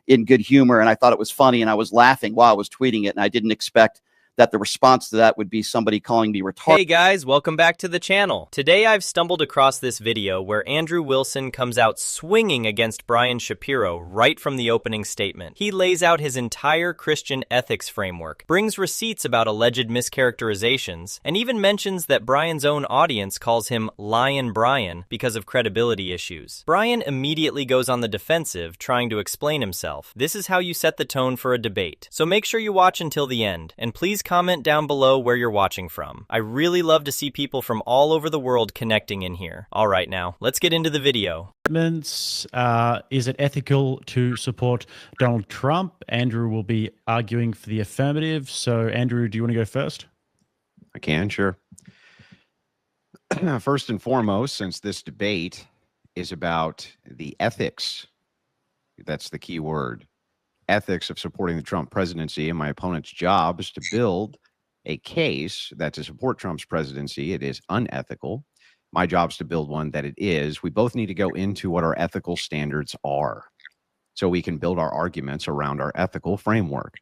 in good humor. And I thought it was funny, and I was laughing while I was tweeting it. And I didn't expect that the response to that would be somebody calling me retarded. Hey guys, welcome back to the channel. Today I've stumbled across this video where Andrew Wilson comes out swinging against Brian Shapiro right from the opening statement. He lays out his entire Christian ethics framework, brings receipts about alleged mischaracterizations, and even mentions that Brian's own audience calls him Lion Brian because of credibility issues. Brian immediately goes on the defensive, trying to explain himself. This is how you set the tone for a debate. So make sure you watch until the end, and please comment down below where you're watching from. I really love to see people from all over the world connecting in here. All right, now, let's get into the video. Is it ethical to support Donald Trump? Andrew will be arguing for the affirmative. So, Andrew, do you want to go first? I can, sure. First and foremost, since this debate is about the ethics, that's the key word, ethics of supporting the Trump presidency, and my opponent's job is to build a case that to support Trump's presidency, it is unethical. My job is to build one that it is. We both need to go into what our ethical standards are so we can build our arguments around our ethical framework.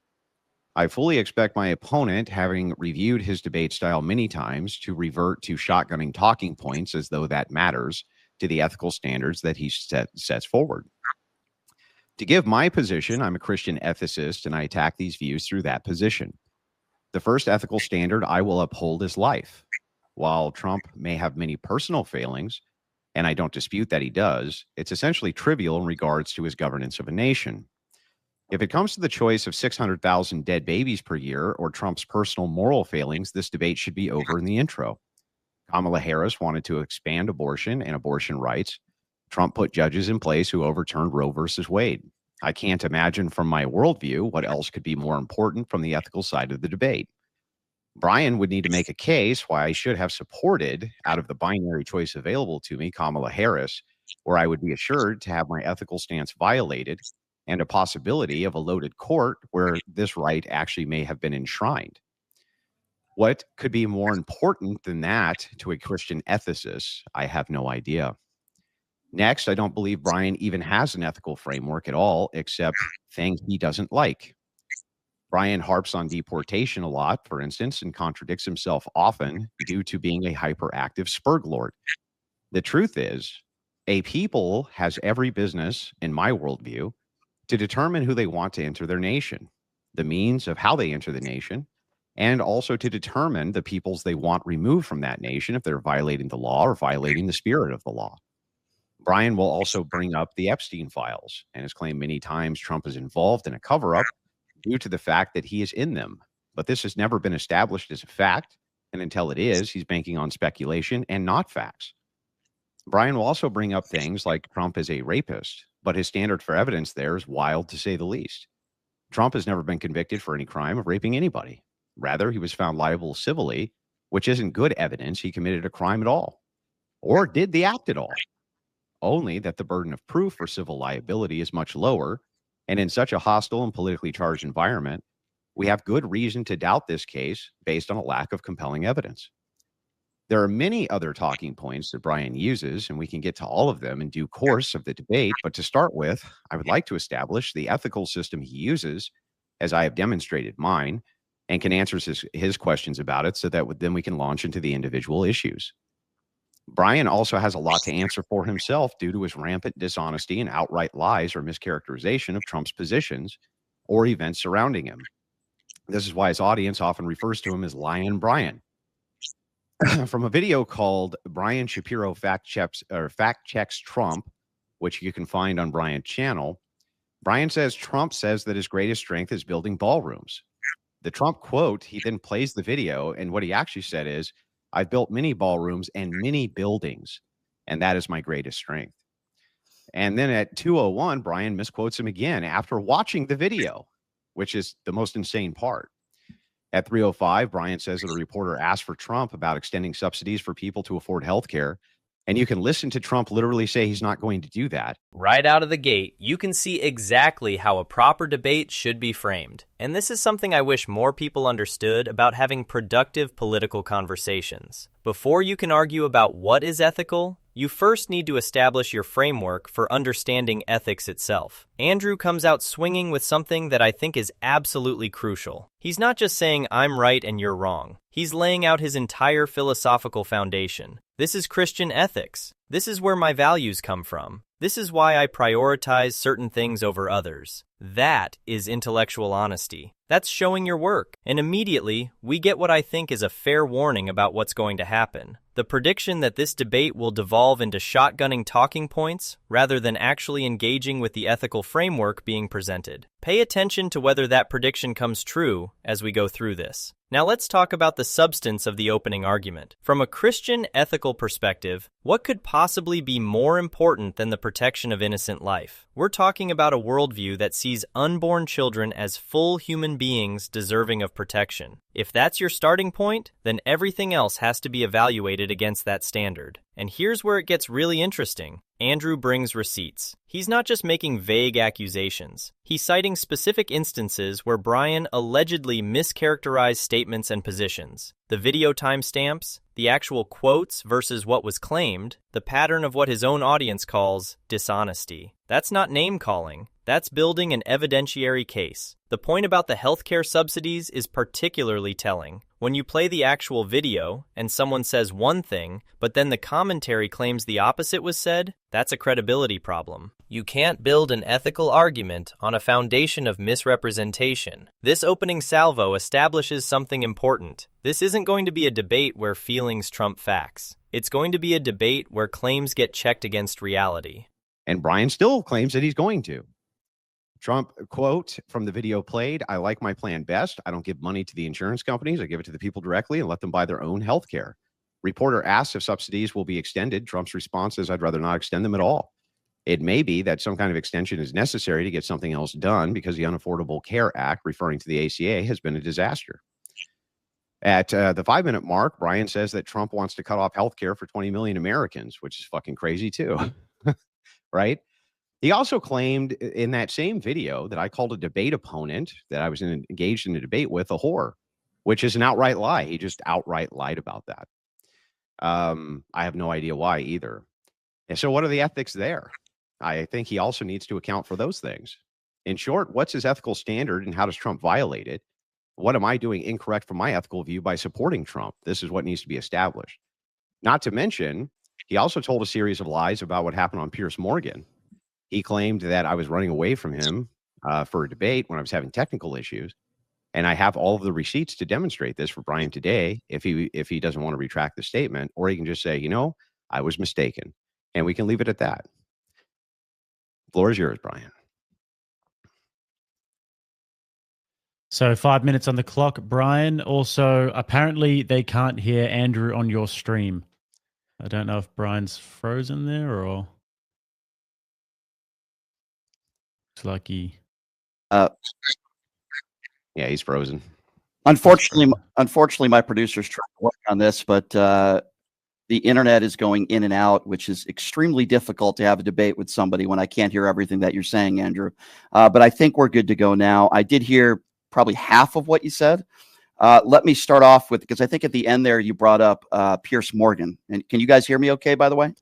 I fully expect my opponent, having reviewed his debate style many times, to revert to shotgunning talking points as though that matters to the ethical standards that he sets forward. To give my position, I'm a Christian ethicist, and I attack these views through that position. The first ethical standard I will uphold is life. While Trump may have many personal failings, and I don't dispute that he does, it's essentially trivial in regards to his governance of a nation. If it comes to the choice of 600,000 dead babies per year or Trump's personal moral failings, this debate should be over in the intro. Kamala Harris wanted to expand abortion and abortion rights. Trump put judges in place who overturned Roe versus Wade. I can't imagine from my worldview what else could be more important from the ethical side of the debate. Brian would need to make a case why I should have supported, out of the binary choice available to me, Kamala Harris, where I would be assured to have my ethical stance violated and a possibility of a loaded court where this right actually may have been enshrined. What could be more important than that to a Christian ethicist? I have no idea. Next, I don't believe Brian even has an ethical framework at all, except things he doesn't like. Brian harps on deportation a lot, for instance, and contradicts himself often due to being a hyperactive spurglord. The truth is, a people has every business, in my worldview, to determine who they want to enter their nation, the means of how they enter the nation, and also to determine the peoples they want removed from that nation if they're violating the law or violating the spirit of the law. Brian will also bring up the Epstein files and has claimed many times Trump is involved in a cover-up due to the fact that he is in them. But this has never been established as a fact, and until it is, he's banking on speculation and not facts. Brian will also bring up things like Trump is a rapist, but his standard for evidence there is wild to say the least. Trump has never been convicted for any crime of raping anybody. Rather, he was found liable civilly, which isn't good evidence he committed a crime at all, or did the act at all. Only that the burden of proof for civil liability is much lower, and in such a hostile and politically charged environment, we have good reason to doubt this case based on a lack of compelling evidence. There are many other talking points that Brian uses, and we can get to all of them in due course of the debate, but to start with, I would like to establish the ethical system he uses, as I have demonstrated mine, and can answer his questions about it so that then we can launch into the individual issues. Brian also has a lot to answer for himself due to his rampant dishonesty and outright lies or mischaracterization of Trump's positions or events surrounding him. This is why his audience often refers to him as Lion Brian. From a video called Brian Shapiro Fact Checks Trump, which you can find on Brian's channel, Brian says Trump says that his greatest strength is building ballrooms. The Trump quote, he then plays the video, and what he actually said is, I've built many ballrooms and many buildings, and that is my greatest strength. And then at 2:01, Brian misquotes him again after watching the video, which is the most insane part. At 3:05, Brian says that a reporter asked for Trump about extending subsidies for people to afford health care. And you can listen to Trump literally say he's not going to do that. Right out of the gate, you can see exactly how a proper debate should be framed. And this is something I wish more people understood about having productive political conversations. Before you can argue about what is ethical, you first need to establish your framework for understanding ethics itself. Andrew comes out swinging with something that I think is absolutely crucial. He's not just saying I'm right and you're wrong. He's laying out his entire philosophical foundation. This is Christian ethics. This is where my values come from. This is why I prioritize certain things over others. That is intellectual honesty. That's showing your work. And immediately, we get what I think is a fair warning about what's going to happen. The prediction that this debate will devolve into shotgunning talking points rather than actually engaging with the ethical framework being presented. Pay attention to whether that prediction comes true as we go through this. Now let's talk about the substance of the opening argument. From a Christian ethical perspective, what could possibly be more important than the protection of innocent life? We're talking about a worldview that sees unborn children as full human beings deserving of protection. If that's your starting point, then everything else has to be evaluated against that standard. And here's where it gets really interesting. Andrew brings receipts. He's not just making vague accusations. He's citing specific instances where Brian allegedly mischaracterized statements and positions. The video timestamps, the actual quotes versus what was claimed, the pattern of what his own audience calls dishonesty. That's not name-calling. That's building an evidentiary case. The point about the healthcare subsidies is particularly telling. When you play the actual video and someone says one thing, but then the commentary claims the opposite was said, that's a credibility problem. You can't build an ethical argument on a foundation of misrepresentation. This opening salvo establishes something important. This isn't going to be a debate where feelings trump facts. It's going to be a debate where claims get checked against reality. And Brian still claims that he's going to. Trump quote from the video played, "I like my plan best. I don't give money to the insurance companies. I give it to the people directly and let them buy their own health care." Reporter asks if subsidies will be extended. Trump's response is, "I'd rather not extend them at all." It may be that some kind of extension is necessary to get something else done because the Unaffordable Care Act, referring to the ACA, has been a disaster. At the 5-minute mark, Brian says that Trump wants to cut off health care for 20 million Americans, which is fucking crazy too, right? He also claimed in that same video that I called a debate opponent that I was engaged in a debate with a whore, which is an outright lie. He just outright lied about that. I have no idea why either. And so what are the ethics there? I think he also needs to account for those things. In short, what's his ethical standard and how does Trump violate it? What am I doing incorrect from my ethical view by supporting Trump? This is what needs to be established. Not to mention, he also told a series of lies about what happened on Piers Morgan. He claimed that I was running away from him for a debate when I was having technical issues. And I have all of the receipts to demonstrate this for Brian today if he doesn't want to retract the statement, or he can just say, you know, I was mistaken. And we can leave it at that. The floor is yours, Brian. So 5 minutes on the clock, Brian. Also, apparently they can't hear Andrew on your stream. I don't know if Brian's frozen there or... Looks like he... Yeah, he's frozen. Unfortunately, my producer's trying to work on this, but the internet is going in and out, which is extremely difficult to have a debate with somebody when I can't hear everything that you're saying, Andrew. But I think we're good to go now. I did hear probably half of what you said. Let me start off with, because I think at the end there you brought up Piers Morgan. And can you guys hear me okay, by the way?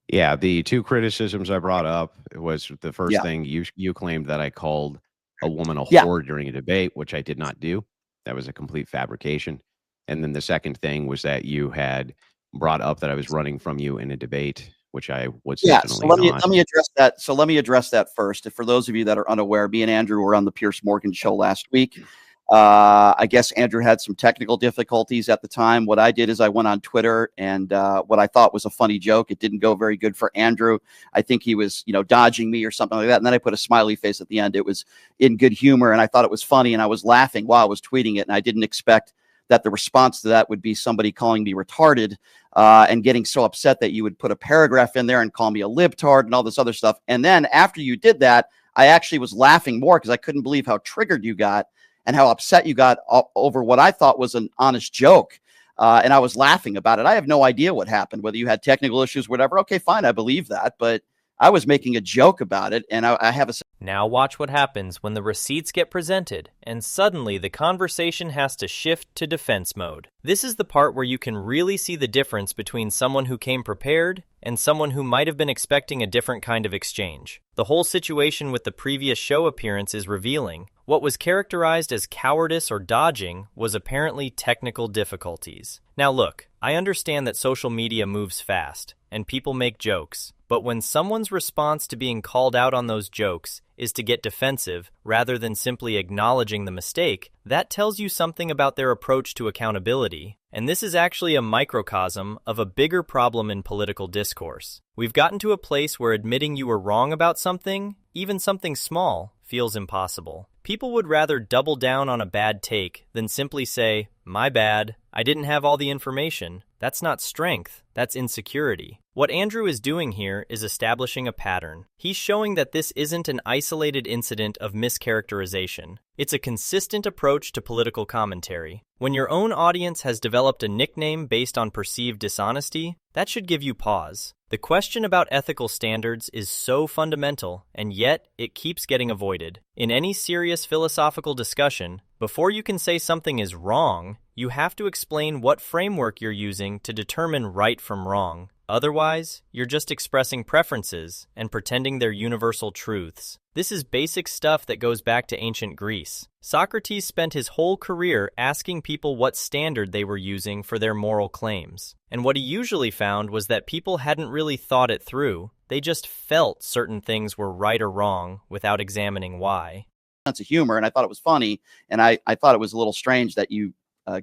Yeah, the two criticisms I brought up was the first thing you claimed that I called a woman a whore during a debate, which I did not do. That was a complete fabrication. And then the second thing was that you had brought up that I was running from you in a debate, which I was definitely not. Let me address that. So let me address that first. For those of you that are unaware, me and Andrew were on the Piers Morgan show last week. I guess Andrew had some technical difficulties at the time. What I did is I went on Twitter and what I thought was a funny joke. It didn't go very good for Andrew. I think he was, dodging me or something like that. And then I put a smiley face at the end. It was in good humor and I thought it was funny and I was laughing while I was tweeting it. And I didn't expect that the response to that would be somebody calling me retarded and getting so upset that you would put a paragraph in there and call me a libtard and all this other stuff. And then after you did that, I actually was laughing more because I couldn't believe how triggered you got and how upset you got over what I thought was an honest joke. And I was laughing about it. I have no idea what happened, whether you had technical issues, whatever. Okay, fine. I believe that. But I was making a joke about it. And I have a Now watch what happens when the receipts get presented, and suddenly the conversation has to shift to defense mode. This is the part where you can really see the difference between someone who came prepared and someone who might have been expecting a different kind of exchange. The whole situation with the previous show appearance is revealing. What was characterized as cowardice or dodging was apparently technical difficulties. Now look, I understand that social media moves fast, and people make jokes. But when someone's response to being called out on those jokes is to get defensive rather than simply acknowledging the mistake, that tells you something about their approach to accountability. And this is actually a microcosm of a bigger problem in political discourse. We've gotten to a place where admitting you were wrong about something, even something small, feels impossible. People would rather double down on a bad take than simply say, "My bad, I didn't have all the information." That's not strength, that's insecurity. What Andrew is doing here is establishing a pattern. He's showing that this isn't an isolated incident of mischaracterization. It's a consistent approach to political commentary. When your own audience has developed a nickname based on perceived dishonesty, that should give you pause. The question about ethical standards is so fundamental, and yet it keeps getting avoided. In any serious philosophical discussion, before you can say something is wrong, you have to explain what framework you're using to determine right from wrong. Otherwise, you're just expressing preferences and pretending they're universal truths. This is basic stuff that goes back to ancient Greece. Socrates spent his whole career asking people what standard they were using for their moral claims. And what he usually found was that people hadn't really thought it through. They just felt certain things were right or wrong without examining why. Sense of humor, and I thought it was funny, and I thought it was a little strange that you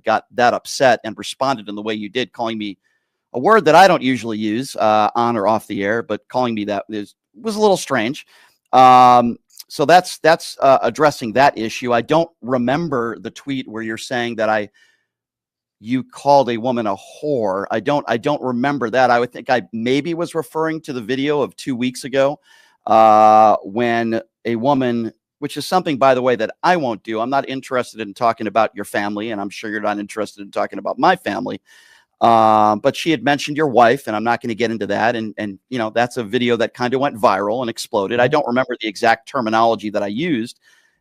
got that upset and responded in the way you did, calling me a word that I don't usually use on or off the air, but calling me that was a little strange. So that's addressing that issue. I don't remember the tweet where you're saying that you called a woman a whore. I don't remember that. I would think I maybe was referring to the video of 2 weeks ago when a woman, which is something, by the way, that I won't do. I'm not interested in talking about your family, and I'm sure you're not interested in talking about my family. But she had mentioned your wife, and I'm not going to get into that. And you know, that's a video that kind of went viral and exploded. I don't remember the exact terminology that I used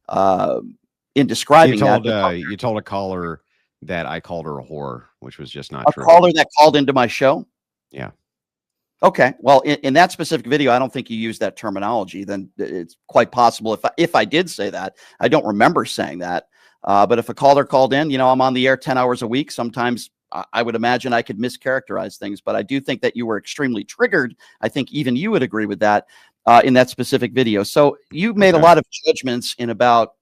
in describing that. You told a caller that I called her a whore, which was just not true. A caller that called into my show? Yeah. Okay. Well, in that specific video, I don't think you used that terminology. Then it's quite possible if I did say that. I don't remember saying that. But if a caller called in, you know, I'm on the air 10 hours a week. Sometimes I would imagine I could mischaracterize things, but I do think that you were extremely triggered. I think even you would agree with that in that specific video. So you made a lot of judgments in about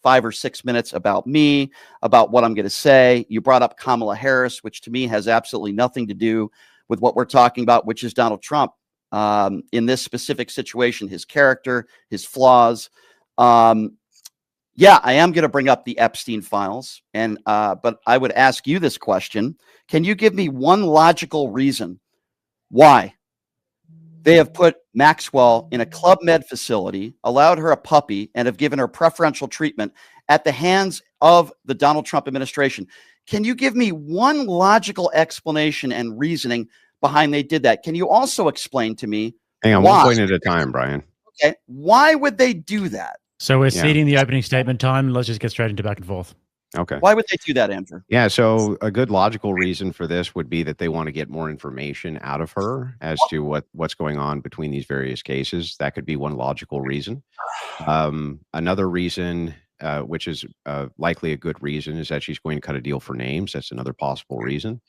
5 or 6 minutes about me, about what I'm going to say. You brought up Kamala Harris, which to me has absolutely nothing to do with what we're talking about, which is Donald Trump. In this specific situation, his character, his flaws. Yeah, I am going to bring up the Epstein files, but I would ask you this question. Can you give me one logical reason why they have put Maxwell in a Club Med facility, allowed her a puppy, and have given her preferential treatment at the hands of the Donald Trump administration? Can you give me one logical explanation and reasoning behind they did that? Can you also explain to me Hang on, why? 1 point at a time, Brian. Okay, why would they do that? So we're ceding the opening statement time. Let's just get straight into back and forth. Okay. Why would they do that, Andrew? Yeah, so a good logical reason for this would be that they want to get more information out of her as to what's going on between these various cases. That could be one logical reason. Another reason, which is likely a good reason, is that she's going to cut a deal for names. That's another possible reason.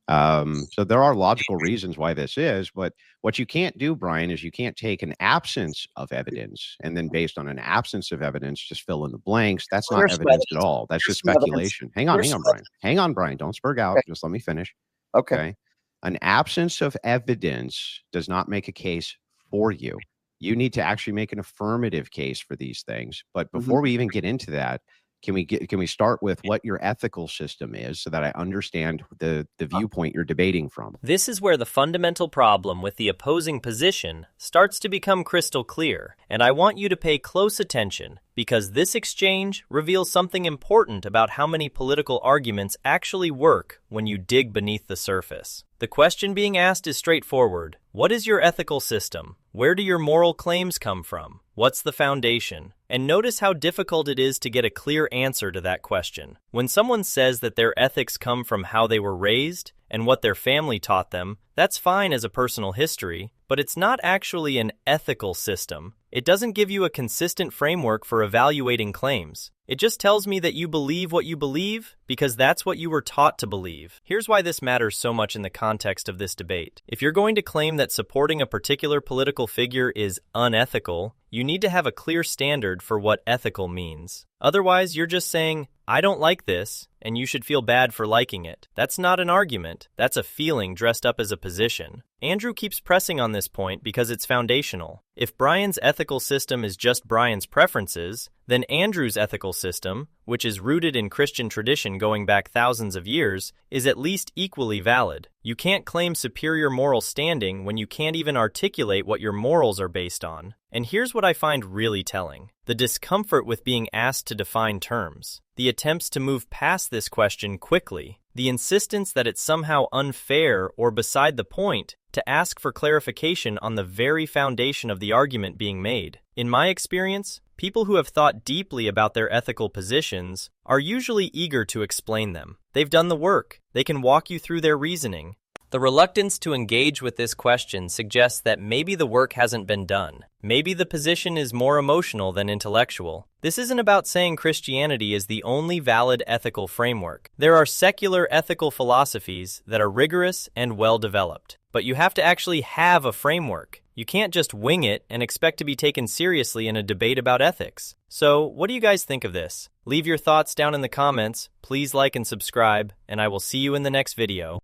So there are logical reasons why this is, but what you can't do, Brian, is you can't take an absence of evidence and then based on an absence of evidence, just fill in the blanks. That's not evidence at all. That's just speculation. Hang on, Brian. Hang on, Brian. Don't spurg out. Okay. Just let me finish. Okay. An absence of evidence does not make a case for you. You need to actually make an affirmative case for these things. But before we even get into that, can we start with what your ethical system is so that I understand the viewpoint you're debating from? This is where the fundamental problem with the opposing position starts to become crystal clear, and I want you to pay close attention because this exchange reveals something important about how many political arguments actually work when you dig beneath the surface. The question being asked is straightforward. What is your ethical system? Where do your moral claims come from? What's the foundation? And notice how difficult it is to get a clear answer to that question. When someone says that their ethics come from how they were raised and what their family taught them, that's fine as a personal history, but it's not actually an ethical system. It doesn't give you a consistent framework for evaluating claims. It just tells me that you believe what you believe because that's what you were taught to believe. Here's why this matters so much in the context of this debate. If you're going to claim that supporting a particular political figure is unethical, you need to have a clear standard for what ethical means. Otherwise, you're just saying, I don't like this, and you should feel bad for liking it. That's not an argument. That's a feeling dressed up as a position. Andrew keeps pressing on this point because it's foundational. If Brian's ethical system is just Brian's preferences, then Andrew's ethical system, which is rooted in Christian tradition going back thousands of years, is at least equally valid. You can't claim superior moral standing when you can't even articulate what your morals are based on. And here's what I find really telling: the discomfort with being asked to define terms, the attempts to move past this question quickly, the insistence that it's somehow unfair or beside the point to ask for clarification on the very foundation of the argument being made. In my experience, people who have thought deeply about their ethical positions are usually eager to explain them. They've done the work. They can walk you through their reasoning. The reluctance to engage with this question suggests that maybe the work hasn't been done. Maybe the position is more emotional than intellectual. This isn't about saying Christianity is the only valid ethical framework. There are secular ethical philosophies that are rigorous and well-developed. But you have to actually have a framework. You can't just wing it and expect to be taken seriously in a debate about ethics. So, what do you guys think of this? Leave your thoughts down in the comments, please like and subscribe, and I will see you in the next video.